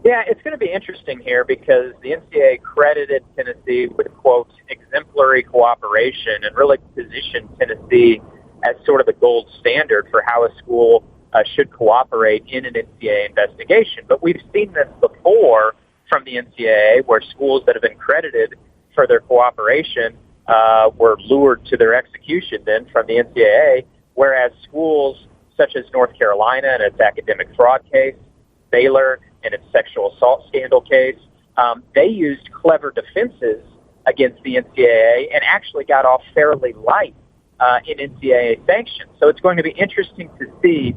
Yeah, it's going to be interesting here because the NCAA credited Tennessee with, quote, exemplary cooperation and really positioned Tennessee as sort of the gold standard for how a school should cooperate in an NCAA investigation. But we've seen this before from the NCAA where schools that have been credited for their cooperation were lured to their execution then from the NCAA, whereas schools such as North Carolina in its academic fraud case, Baylor in its sexual assault scandal case, they used clever defenses against the NCAA and actually got off fairly light in NCAA sanctions. So it's going to be interesting to see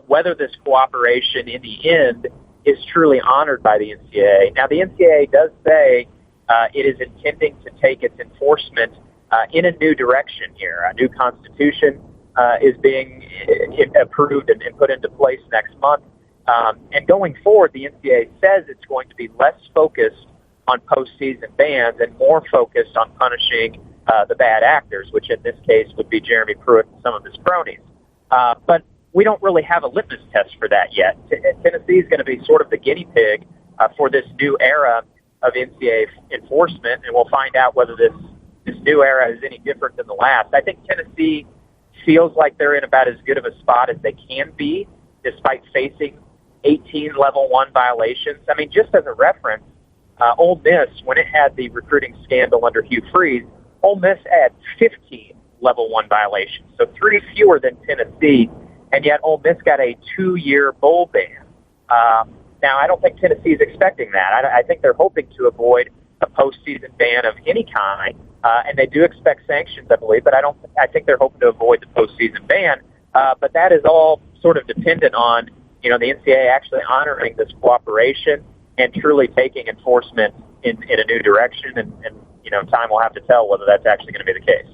whether this cooperation in the end is truly honored by the NCAA. Now, the NCAA does say it is intending to take its enforcement in a new direction here. A new constitution is being approved and put into place next month. And going forward, the NCAA says it's going to be less focused on postseason bans and more focused on punishing the bad actors, which in this case would be Jeremy Pruitt and some of his cronies. But we don't really have a litmus test for that yet. Tennessee is going to be sort of the guinea pig for this new era of NCAA enforcement, and we'll find out whether this new era is any different than the last. I think Tennessee feels like they're in about as good of a spot as they can be, despite facing 18 level 1 violations. I mean, just as a reference, Ole Miss, when it had the recruiting scandal under Hugh Freeze, Ole Miss had 15 level 1 violations, so 3 fewer than Tennessee, and yet Ole Miss got a 2-year bowl ban. Now, I don't think Tennessee is expecting that. I think they're hoping to avoid a postseason ban of any kind, and they do expect sanctions, I believe, but I think they're hoping to avoid the postseason ban. But that is all sort of dependent on the NCAA actually honoring this cooperation and truly taking enforcement in a new direction. And time will have to tell whether that's actually going to be the case.